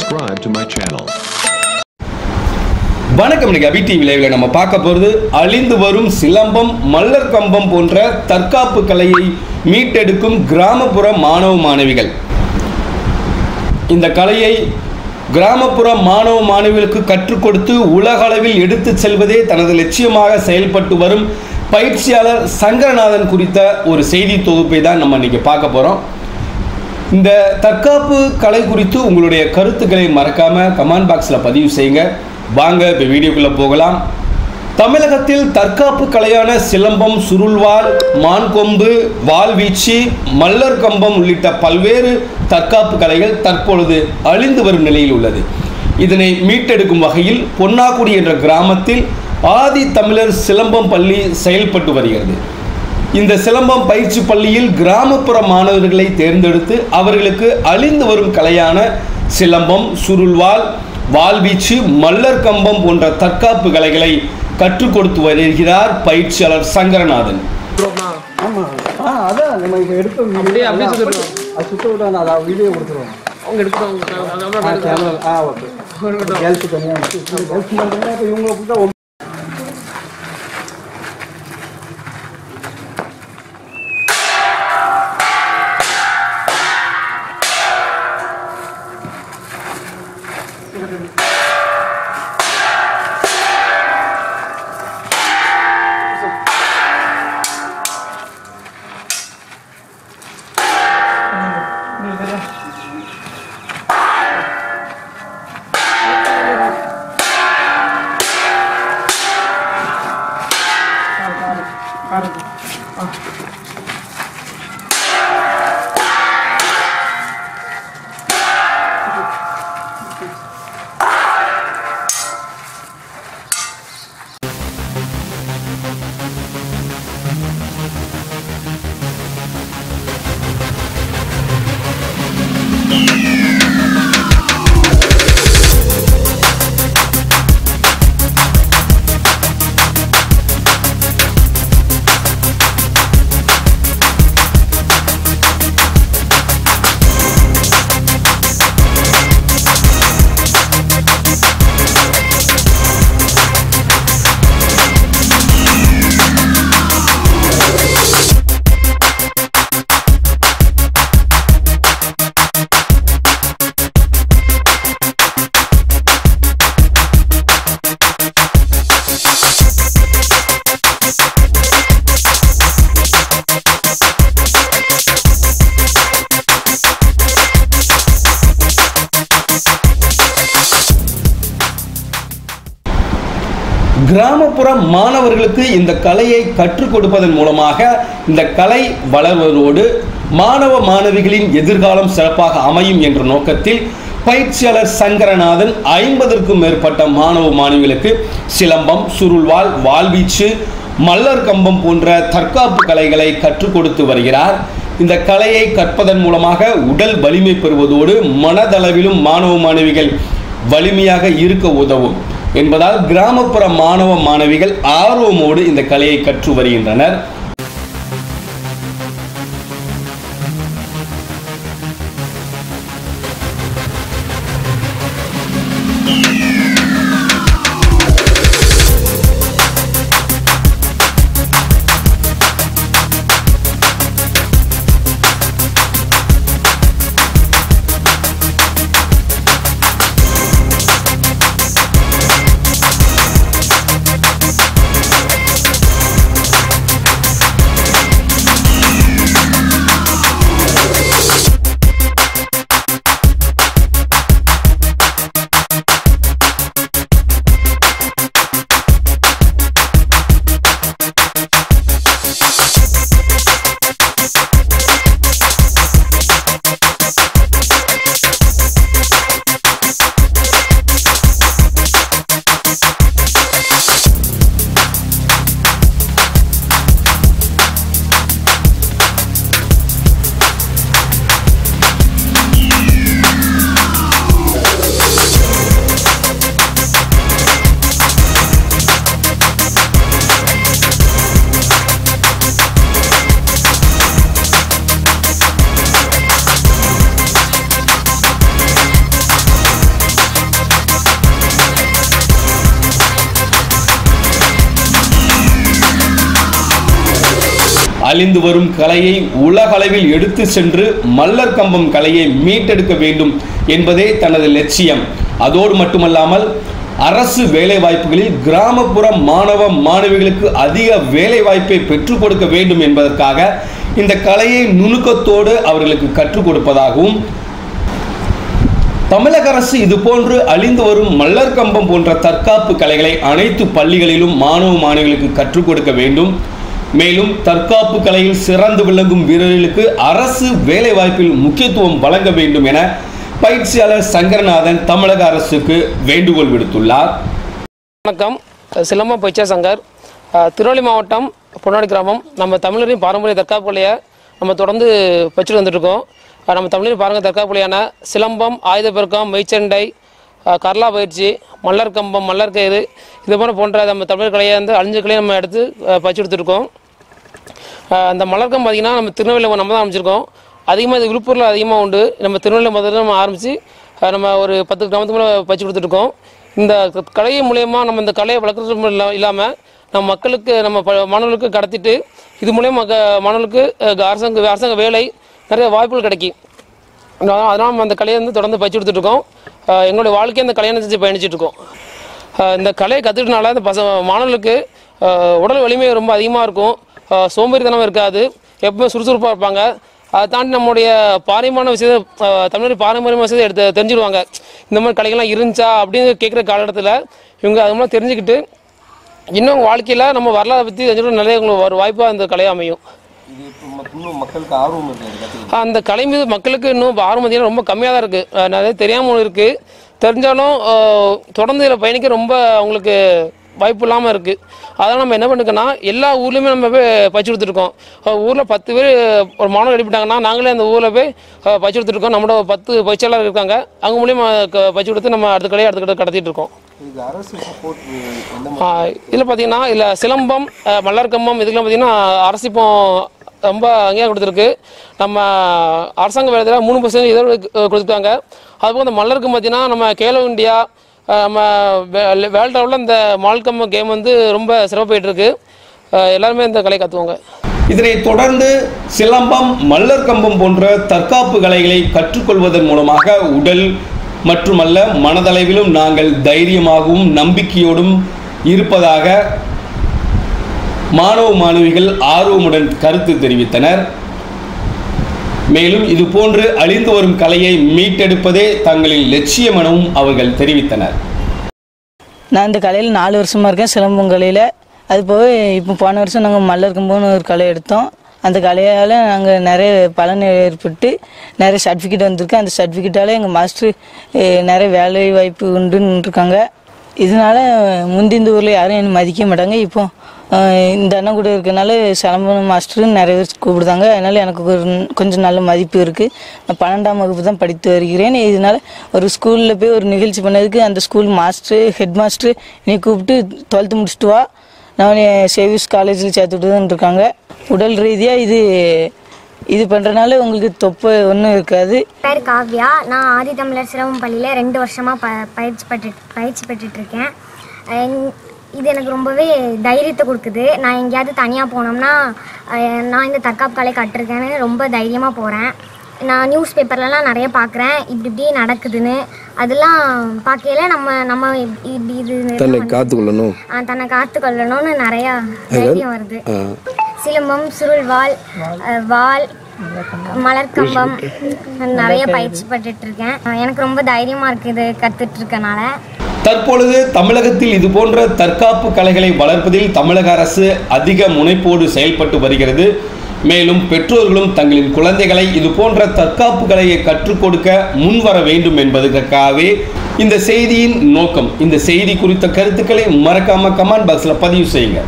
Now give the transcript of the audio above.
subscribe to my channel. வணக்கம். இன்னைக்கு அபி TV லைவ்ல நம்ம பார்க்க போகிறது அழிந்து வரும் சிலம்பம், மல்லர் கம்பம் போன்ற தற்காப்பு கலையை மீட்டெடுக்கும் கிராமப்புற மாணவ மாணவிகள். இந்த கலையை கிராமப்புற மாணவ மாணவிகளுக்கு கற்றுக் கொடுத்து உலக அளவில் எடுத்து செல்வதே தனது லட்சியமாக செயல்பட்டு வரும் பயிற்சியாளர் சங்கரநாதன் குறித்த ஒரு செய்தி தொகுப்பை தான் நம்ம இன்னைக்கு பார்க்க போகிறோம். இந்த தற்காப்பு கலை குறித்து உங்களுடைய கருத்துக்களை மறக்காமல் கமெண்ட் பாக்ஸில் பதிவு செய்யுங்க. வாங்க இப்போ வீடியோக்குள்ளே போகலாம். தமிழகத்தில் தற்காப்பு கலையான சிலம்பம், சுருள்வாள், மான்கொம்பு, வாள்வீச்சு, மல்லர் கம்பம் உள்ளிட்ட பல்வேறு தற்காப்பு கலைகள் தற்பொழுது அழிந்து வரும் நிலையில் உள்ளது. இதனை மீட்டெடுக்கும் வகையில் பொன்னாக்குடி என்ற கிராமத்தில் ஆதி தமிழர் சிலம்பம் பள்ளி செயல்பட்டு வருகிறது. இந்த சிலம்பம் பயிற்சி பள்ளியில் கிராமப்புற மாணவர்களை தேர்ந்தெடுத்து அவர்களுக்கு அழிந்து வரும் கலையான சிலம்பம், சுருள்வாள், வாள்வீச்சு, மல்லர் கம்பம் போன்ற தற்காப்பு கலைகளை கற்றுக் கொடுத்து வருகிறார் பயிற்சியாளர் சங்கரநாதன். கிராமப்புற மாணவர்களுக்கு இந்த கலையை கற்றுக் கொடுப்பதன் மூலமாக இந்த கலை வளர்வதோடு மாணவ மாணவிகளின் எதிர்காலம் சிறப்பாக அமையும் என்ற நோக்கத்தில் பயிற்சியாளர் சங்கரநாதன் 50க்கும் மேற்பட்ட மாணவ மாணவிகளுக்கு சிலம்பம், சுருள்வாள், வாள்வீச்சு, மல்லர் கம்பம் போன்ற தற்காப்பு கலைகளை கற்றுக் கொடுத்து வருகிறார். இந்த கலையை கற்பதன் மூலமாக உடல் வலிமை பெறுவதோடு மனதளவிலும் மாணவ மாணவிகள் வலிமையாக இருக்க உதவும் என்பதால் கிராமப்புற மாணவ மாணவிகள் ஆர்வமோடு இந்த கலையை கற்று வருகின்றனர். அழிந்து வரும் கலையை உலகளவில் எடுத்து சென்று மல்லர் கம்பம் கலையை மீட்டெடுக்க வேண்டும் என்பதே தனது லட்சியம். அதோடு மட்டுமல்லாமல் அரசு வேலைவாய்ப்புகளில் கிராமப்புற மாணவ மாணவிகளுக்கு அதிக வேலைவாய்ப்பை பெற்றுக் கொடுக்க வேண்டும் என்பதற்காக இந்த கலையை நுணுக்கத்தோடு அவர்களுக்கு கற்றுக் கொடுப்பதாகவும், தமிழக அரசு இதுபோன்று அழிந்து வரும் மல்லர் கம்பம் போன்ற தற்காப்பு கலைகளை அனைத்து பள்ளிகளிலும் மாணவ மாணவிகளுக்கு கற்றுக் கொடுக்க வேண்டும். மேலும் தற்காப்பு கலையில் சிறந்து விளங்கும் வீரர்களுக்கு அரசு வேலைவாய்ப்பில் முக்கியத்துவம் வழங்க வேண்டும் என பயிற்சியாளர் சங்கரநாதன் தமிழக அரசுக்கு வேண்டுகோள் விடுத்துள்ளார். வணக்கம், சிலம்பம் பயிற்சியாளர் சங்கர், திருநெல்வேலி மாவட்டம் பொன்னாடி கிராமம். நம்ம தமிழரின் பாரம்பரிய தற்காப்பு கலையை நம்ம தொடர்ந்து பயிற்சிட்டு வந்துட்டுருக்கோம். நம்ம தமிழரின் பாரம்பரிய தற்காப்பு கலையான சிலம்பம், ஆயுத பெருக்கம், மெய்ச்சண்டை, கர்லா பயிற்சி, மல்லர் கம்பம், மல்லர் கயிறு, இது போன்ற நம்ம தமிழர் கலையை வந்து அழிஞ்ச கலையை நம்ம எடுத்து பயிற்சி எடுத்துருக்கோம். அந்த மல்லர் கம்பம் பார்த்திங்கன்னா நம்ம திருநெல்வேலியில் நம்ம தான் ஆரம்பிச்சிருக்கோம். அதிகமாக இது விழுப்புரில் அதிகமாக உண்டு. நம்ம திருநெல்வேலி முதல்ல நம்ம ஆரம்பித்து நம்ம ஒரு 10 கிராமத்துக்கு மேலே பயிற்சி கொடுத்துட்ருக்கோம். இந்த கலையை மூலயமா நம்ம இந்த கலையை வளர்க்குறது இல்லாமல் நம்ம மக்களுக்கு, நம்ம மாணவர்களுக்கு கடத்திட்டு இது மூலயமா மாணவர்களுக்கு அரசாங்க வேலை நிறைய வாய்ப்புகள் கிடைக்கும். அதனால் நம்ம அந்த கலையை வந்து தொடர்ந்து பயிற்சி கொடுத்துட்ருக்கோம். எங்களுடைய வாழ்க்கையை அந்த கலையை செஞ்சு பயணிச்சிட்ருக்கோம். இந்த கலையை கற்றுக்கிட்டனால இந்த மாணவர்களுக்கு உடல் வலிமை ரொம்ப அதிகமாக இருக்கும், சோம்பேறித்தனம் இருக்காது, எப்பவுமே சுறுசுறுப்பாக இருப்பாங்க. அதை தாண்டி நம்மளுடைய பாரம்பரியமான விஷயத்தை, தமிழர் பாரம்பரியமான விஷயத்தை எடுத்து தெரிஞ்சுடுவாங்க. இந்த மாதிரி கலைகள்லாம் இருந்துச்சா அப்படின்னு கேட்குற காலகட்டத்தில் இவங்க அது மூலம் தெரிஞ்சுக்கிட்டு இன்னும் வாழ்க்கையில் நம்ம வரலாறை பற்றி தெரிஞ்சுக்கிட்டு நிறைய உங்களுக்கு ஒரு வாய்ப்பாக அந்த கலை அமையும். மக்களுக்கு ஆர்வம் இருக்கு. அந்த கலை மீது மக்களுக்கு இன்னும் ஆர்வம் ரொம்ப கம்மியாக தான் இருக்குது, நிறைய தெரியாமல் இருக்குது. தெரிஞ்சாலும் தொடர்ந்து இதில் பயணிக்க ரொம்ப அவங்களுக்கு வாய்ப்பு இல்லாமல் இருக்குது. அதனால் நம்ம என்ன பண்ணிருக்கோன்னா எல்லா ஊர்லேயுமே நம்ம போய் பயிற்சி கொடுத்துருக்கோம். ஊரில் 10 பேர் ஒரு மாணவர் எழுப்பிட்டாங்கன்னா நாங்களே அந்த ஊரில் போய் பயிற்சி கொடுத்துருக்கோம். நம்மளோட 10 பயிற்சியாளர் இருக்காங்க, அவங்க மூலியமா பயிற்சி கொடுத்து நம்ம அடுத்த கலையை அடுத்த கடத்திட்டு இருக்கோம். இதில் பார்த்தீங்கன்னா இதில் சிலம்பம், மல்லர் கம்பம் இதுக்கெல்லாம் பார்த்தீங்கன்னா அரசு இப்போ ரொம்ப அங்கேயா கொடுத்துருக்கு. நம்ம அரசாங்க வேலையில் 3% இதோடு கொடுத்துருக்காங்க. அதுபோல் இந்த மல்லருக்கும் பார்த்தீங்கன்னா நம்ம கேலோ இண்டியா, நம்ம வேர்ல்டு லெவலில் இந்த மல்லர் கேம் வந்து ரொம்ப சிறப்பாக போயிட்டுருக்கு. எல்லாருமே இந்த கலை கற்றுவாங்க. இதனைத் தொடர்ந்து சிலம்பம், மல்லர் கம்பம் போன்ற தற்காப்பு கலைகளை கற்றுக்கொள்வதன் மூலமாக உடல் மட்டுமல்ல மனதளவிலும் நாங்கள் தைரியமாகவும் நம்பிக்கையோடும் இருப்பதாக மாணவ மாணவிகள் ஆர்வமுடன் கருத்து தெரிவித்தனர். மேலும் இதுபோன்று அழிந்து வரும் கலையை மீட்டெடுப்பதே தங்களின் லட்சியம் எனவும் அவர்கள் தெரிவித்தனர். நான் இந்த கலையில் 4 வருஷமாக இருக்கேன், சிலம்பம் கலையில். அது போக இப்போ போன வருஷம் நாங்கள் மல்லர் கம்பம்னு ஒரு கலை எடுத்தோம். அந்த கலையால் நாங்கள் நிறைய பலன் ஏற்பட்டு நிறைய சர்டிஃபிகேட் வந்திருக்கு. அந்த சர்டிஃபிகேட்டால் எங்கள் மாஸ்டர் நிறைய வேலை வாய்ப்பு உண்டுன்னு இருக்காங்க. இதனால் முந்தி இந்த ஊரில் யாரும் என்னை மதிக்க மாட்டாங்க. இப்போ இந்த அண்ணன் கூட இருக்கிறனால சிலம்பம் மாஸ்டர்னு நிறைய பேர் கூப்பிடுதாங்க. அதனால் எனக்கு கொஞ்சம் நல்ல மதிப்பு இருக்குது. நான் 12ஆம் வகுப்பு தான் படித்து வருகிறேன். இதனால் ஒரு ஸ்கூலில் போய் ஒரு நிகழ்ச்சி பண்ணதுக்கு அந்த ஸ்கூல் மாஸ்டர், ஹெட் மாஸ்டர் நீ கூப்பிட்டு 12th முடிச்சுட்டு வா, நான் சேவிஸ் காலேஜில் சேர்த்துட்டுதான் இருக்காங்க. உடல் ரீதியாக இது பண்ணுறதுனால உங்களுக்கு தொப்பை ஒன்றும் இருக்காது. பேர் காவ்யா. நான் ஆதித்தமிழர் சிலம்பம் பள்ளியில் 2 வருஷமாக பயிற்சி பெற்றுட்ருக்கேன். இது எனக்கு ரொம்பவே தைரியத்தை கொடுக்குது. நான் எங்கேயாவது தனியாக போனோம்னா நான் இந்த தற்காப்பு கலை கற்றுருக்கேன்னு ரொம்ப தைரியமாக போகிறேன். நான் நியூஸ் பேப்பர்லலாம் நிறைய பார்க்குறேன், இப்படி நடக்குதுன்னு. அதெல்லாம் பார்க்கையில நம்ம இப்படி இது தன்னை காத்துக்கொள்ளணும்னு நிறையா தைரியம் வருது. சிலம்பம், சுருள்வாள், வாள், மலர்கம்பம் நிறைய பயிற்சி பெற்றுட்டு இருக்கேன். எனக்கு ரொம்ப தைரியமாக இருக்குது இது கற்றுட்டு இருக்கனால. தற்பொழுது தமிழகத்தில் இதுபோன்ற தற்காப்பு கலைகளை வளர்ப்பதில் தமிழக அரசு அதிக முனைப்போடு செயல்பட்டு வருகிறது. மேலும் பெற்றோர்களும் தங்களின் குழந்தைகளை இதுபோன்ற தற்காப்பு கலையை கற்றுக் கொடுக்க முன்வர வேண்டும் என்பதற்காகவே இந்த செய்தியின் நோக்கம். இந்த செய்தி குறித்த கருத்துக்களை மறக்காம கமெண்ட் பாக்ஸில் பதிவு செய்யுங்க.